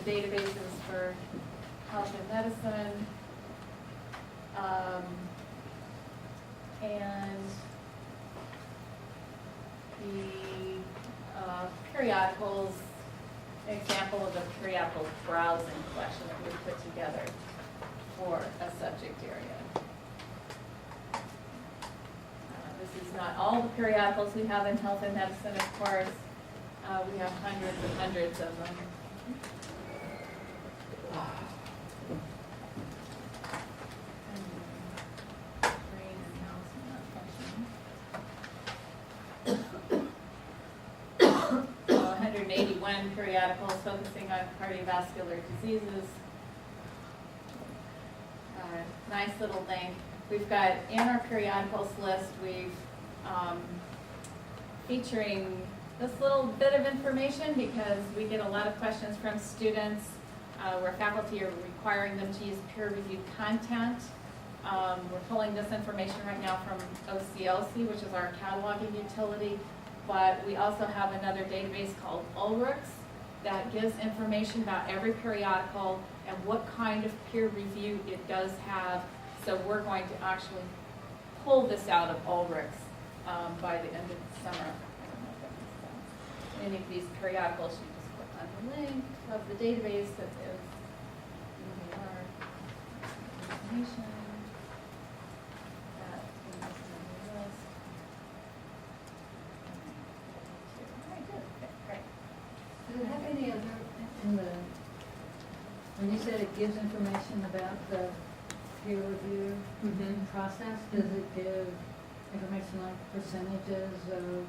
the databases for health and medicine. And the periodicals, an example of a periodical browsing collection that we put together for a subject area. This is not all the periodicals we have in health and medicine, of course. We have hundreds and hundreds of them. Brain and house not functioning. So 181 periodicals focusing on cardiovascular diseases. Nice little thing. We've got in our periodicals list, we've featuring this little bit of information because we get a lot of questions from students where faculty are requiring them to use peer-reviewed content. We're pulling this information right now from OCLC, which is our cataloging utility, but we also have another database called Ulrichs that gives information about every periodical and what kind of peer review it does have. So we're going to actually pull this out of Ulrichs by the end of the summer. I don't know if that makes sense. Any of these periodicals, you just click on the link of the database that is our information. That is on the list. All right, good. Okay, great. Do you have any other, in the, when you said it gives information about the peer review process, does it give information like percentages of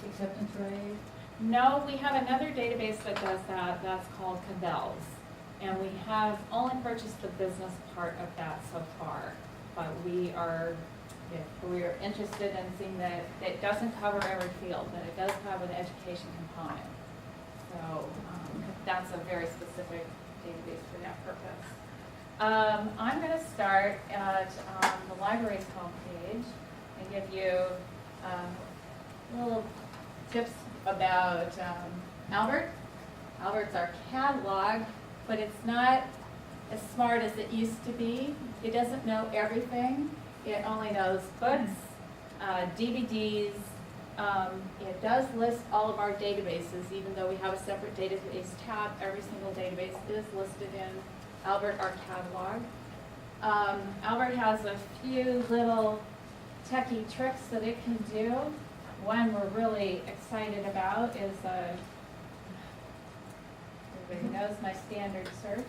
acceptance rate? No, we have another database that does that. That's called Cabell's. And we have only purchased the business part of that so far. But we are interested in seeing that it doesn't cover every field, but it does have an education component. So that's a very specific database for that purpose. I'm going to start at the library's homepage and give you little tips about Albert. Albert's our catalog, but it's not as smart as it used to be. It doesn't know everything. It only knows books, DVDs. It does list all of our databases, even though we have a separate database tab. Every single database is listed in Albert, our catalog. Albert has a few little techie tricks that it can do. One we're really excited about is, everybody knows my standard search.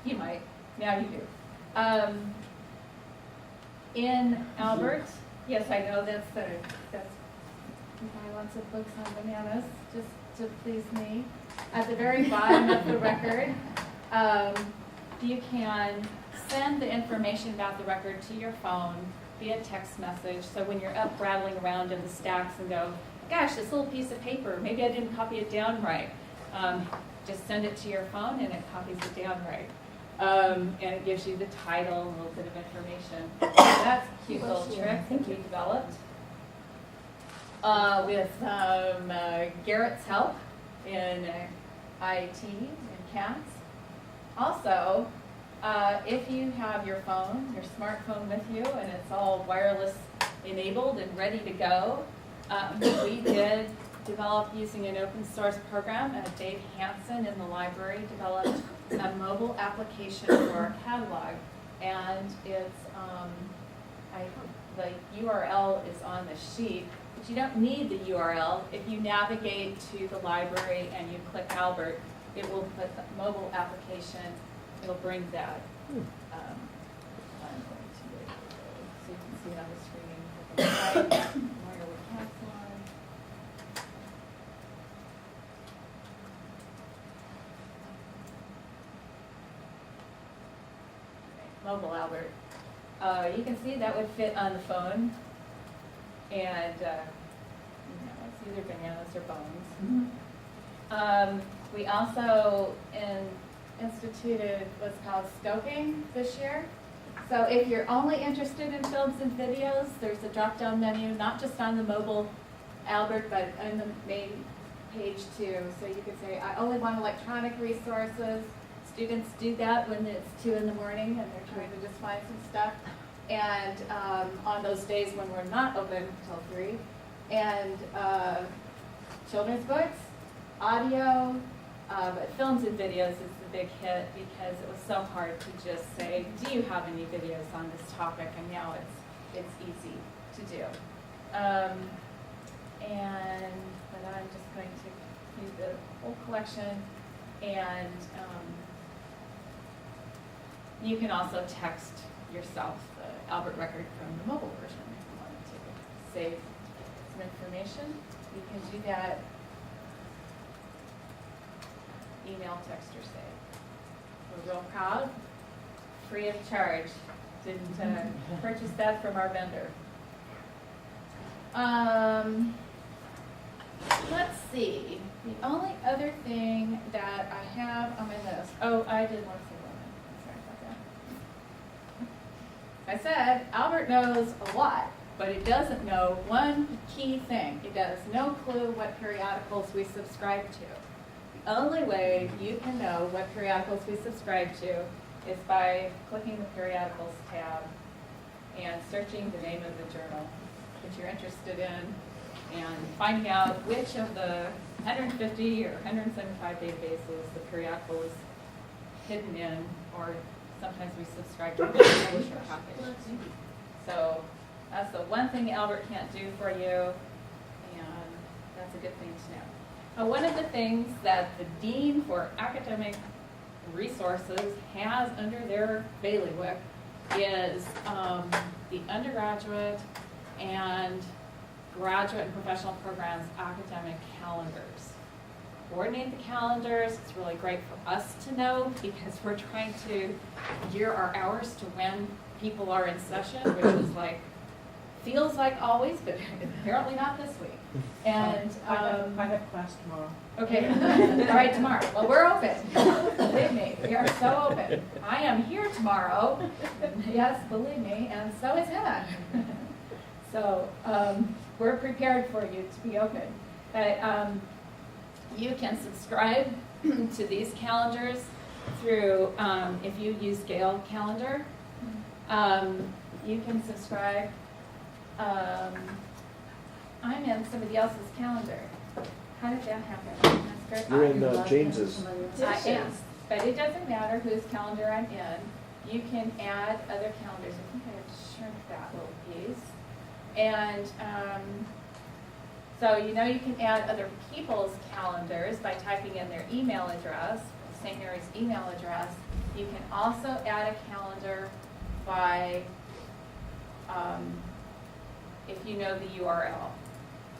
You might, now you do. In Albert, yes, I know that's you buy lots of books on bananas, just to please me. At the very bottom of the record, you can send the information about the record to your phone via text message. So when you're up rattling around in the stacks and go, gosh, this little piece of paper, maybe I didn't copy it down right. Just send it to your phone and it copies it down right. And it gives you the title and a little bit of information. That's a cute little trick that we developed with Garrett's help in IT and CATS. Also, if you have your phone, your smartphone with you, and it's all wireless enabled and ready to go, we did develop using an open source program. Dave Hansen in the library developed a mobile application for our catalog, and it's the URL is on the sheet, but you don't need the URL. If you navigate to the library and you click Albert, it will put the mobile application. It'll bring that. I'm going to wait so you can see it on the screen. Where are we cats on? Mobile Albert. You can see that would fit on the phone, and it's either bananas or bones. We also instituted what's called scoping this year. So if you're only interested in films and videos, there's a drop-down menu, not just on the mobile Albert, but on the main page too. So you could say, I only want electronic resources. Students do that when it's 2 in the morning and they're trying to just find some stuff. And on those days when we're not open until 3. And children's books, audio, but films and videos is the big hit because it was so hard to just say, do you have any videos on this topic? And now it's easy to do. But I'm just going to do the whole collection, and you can also text yourself the Albert record from the mobile version if you wanted to save some information. You can do that. Email, text, or save. We're real proud. Free of charge. Didn't purchase that from our vendor. Let's see. The only other thing that I have on my list. Oh, I did want to say one. I'm sorry about that. I said Albert knows a lot, but it doesn't know one key thing. It has no clue what periodicals we subscribe to. The only way you can know what periodicals we subscribe to is by clicking the periodicals tab and searching the name of the journal that you're interested in and finding out which of the 150 or 175 databases the periodical is hidden in, or sometimes we subscribe to a publisher package. So that's the one thing Albert can't do for you, and that's a good thing to know. One of the things that the Dean for Academic Resources has under their bailiwick is the undergraduate and graduate and professional programs academic calendars. Coordinate the calendars. It's really great for us to know because we're trying to gear our hours to when people are in session, which is like, feels like always, but apparently not this week. And I have class tomorrow. okay, all right, tomorrow. Well, we're open. Believe me, we are so open. I am here tomorrow. Yes, believe me, and so is Hannah. So we're prepared for you to be open. But you can subscribe to these calendars through, if you use Gale Calendar, you can subscribe. I'm in somebody else's calendar. How did that happen? That's You're very in odd. James's. I am, but it doesn't matter whose calendar I'm in. You can add other calendars. I think I have to shrink that little piece. And so you know you can add other people's calendars by typing in their email address, St. Mary's email address. You can also add a calendar by if you know the URL.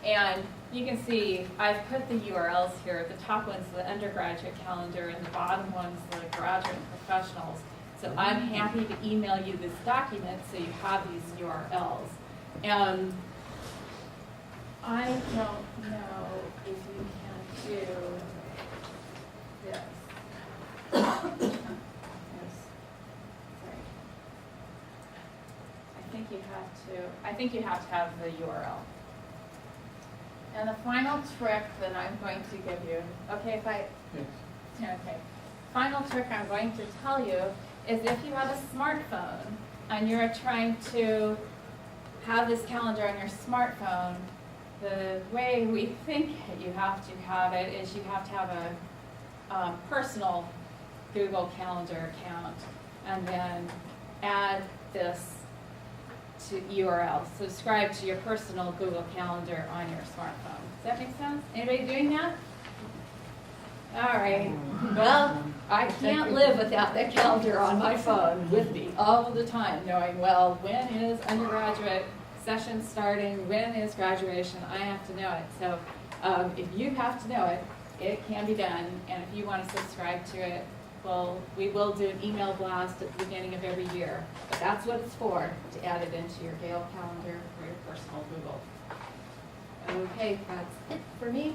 And you can see I've put the URLs here. The top one's the undergraduate calendar and the bottom one's the graduate and professionals. So I'm happy to email you this document so you have these URLs. And I don't know if you can do this. Yes. Sorry. I think you have to have the URL. And the final trick that I'm going to give you, okay, okay. Final trick I'm going to tell you is if you have a smartphone and you're trying to have this calendar on your smartphone, the way we think you have to have it is you have to have a personal Google Calendar account and then add this to URL. Subscribe to your personal Google Calendar on your smartphone. Does that make sense? Anybody doing that? All right. Well, I can't live without that calendar on my phone with me all the time, knowing, well, when is undergraduate session starting? When is graduation? I have to know it. So if you have to know it, it can be done. And if you want to subscribe to it, well, we will do an email blast at the beginning of every year. But that's what it's for, to add it into your Gale calendar or your personal Google. Okay, that's it for me.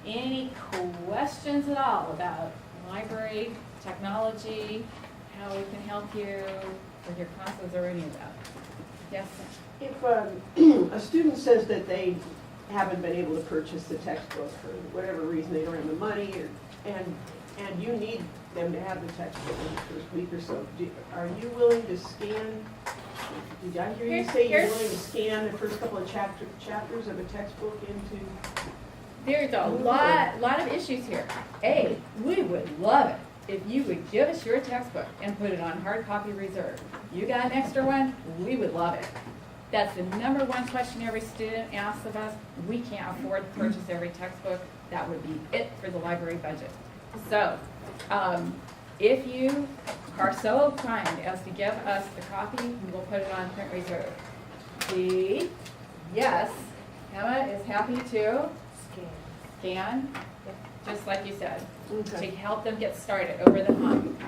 Any questions at all about library, technology, how we can help you with your classes or any of that? Yes, sir. If a student says that they haven't been able to purchase the textbook for whatever reason, they don't have the money, and you need them to have the textbook in the first week or so. Are you willing to scan, did I hear you say you're willing to scan the first couple of chapters of a textbook into? There's a lot of issues here. A, we would love it if you would give us your textbook and put it on hard copy reserve. You got an extra one? We would love it. That's the number one question every student asks of us. We can't afford to purchase every textbook. That would be it for the library budget. So, if you are so kind as to give us the copy, we will put it on print reserve. B, yes, Emma is happy to scan, just like you said, Okay. to help them get started over the hump.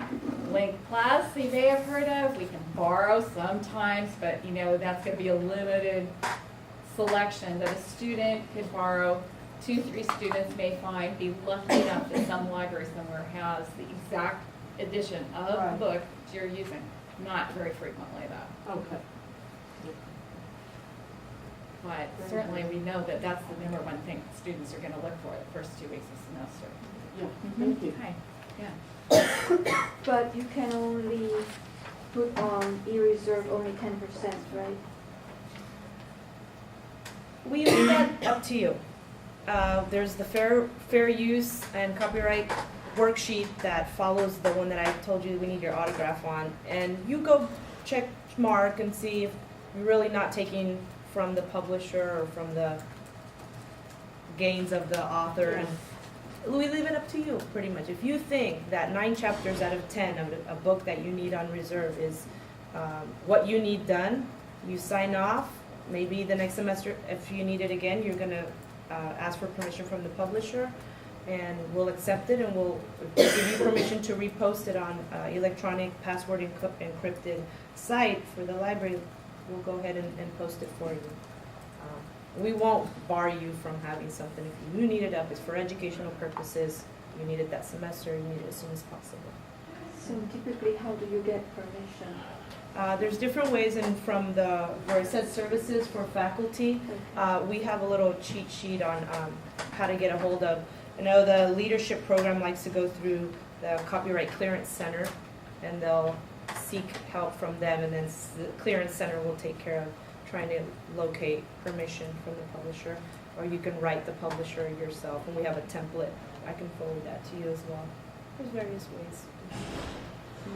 Link Plus, you may have heard of, we can borrow sometimes, but you know, that's gonna be a limited selection that a student could borrow. 2-3 students may find, be lucky enough that some library somewhere has the exact edition of the Right. book that you're using. Not very frequently though. Okay. But certainly we know that that's the number one thing students are gonna look for the first 2 weeks of semester. Yeah, thank you. Hi, yeah. But you can only put on e-reserve only 10%, right? We leave that up to you. There's the fair use and copyright worksheet that follows the one that I told you we need your autograph on. And you go check mark and see if you're really not taking from the publisher or from the gains of the author. And we leave it up to you, pretty much. If you think that 9 chapters out of 10 of a book that you need on reserve is what you need done, you sign off. Maybe the next semester, if you need it again, you're gonna ask for permission from the publisher, and we'll accept it, and we'll give you permission to repost it on electronic password encrypted site for the library. We'll go ahead and post it for you. We won't bar you from having something. If you need it up, it's for educational purposes. You need it that semester, you need it as soon as possible. So typically, how do you get permission? There's different ways, and from the, where it says services for faculty, we have a little cheat sheet on how to get a hold of. I know the leadership program likes to go through the Copyright Clearance Center, and they'll seek help from them, and then the Clearance Center will take care of trying to locate permission from the publisher, or you can write the publisher yourself, and we have a template. I can forward that to you as well. There's various ways.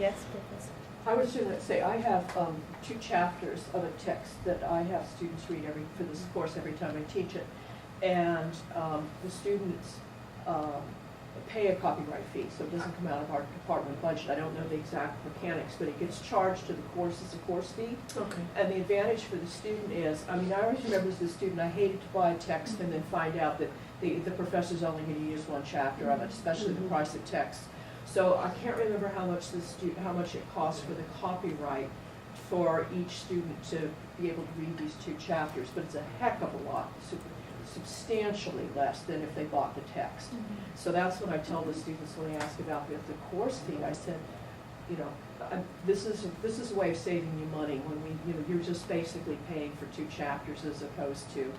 Yes, Professor? I was going to say, I have 2 chapters of a text that I have students read for this course every time I teach it. And the students pay a copyright fee, so it doesn't come out of our department budget. I don't know the exact mechanics, but it gets charged to the course as a course fee. Okay. And the advantage for the student is, I mean, I always remember as a student, I hated to buy a text and then find out that the professor's only going to use 1 chapter of it, especially the price of text. So I can't remember how much how much it costs for the copyright for each student to be able to read these 2 chapters, but it's a heck of a lot, substantially less than if they bought the text. So that's what I tell the students when they ask about the course fee. I said, you know, this is a way of saving you money when you're just basically paying for 2 chapters as opposed to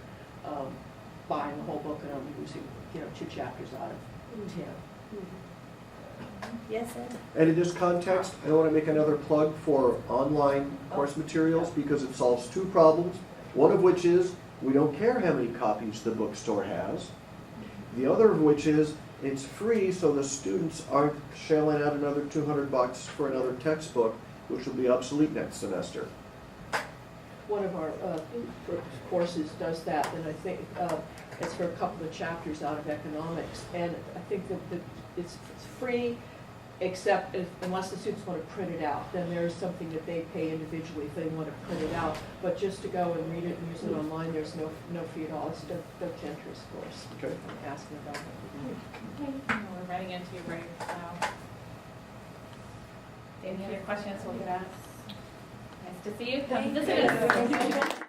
buying the whole book and only using 2 chapters out of 10. Yes, Ed? And in this context, I want to make another plug for online course materials because it solves 2 problems. One of which is we don't care how many copies the bookstore has. The other of which is it's free, so the students aren't shelling out another $200 for another textbook, which will be obsolete next semester. One of our courses does that, and I think it's for a couple of chapters out of economics. And I think that it's free, except unless the students want to print it out. Then there's something that they pay individually if they want to print it out. But just to go and read it and use it online, there's no fee at all. It's no interest, of course. Okay. I'm asking about that. Okay, we're running into your break, so. Any other questions we'll get asked? Nice to see you. Come visit us.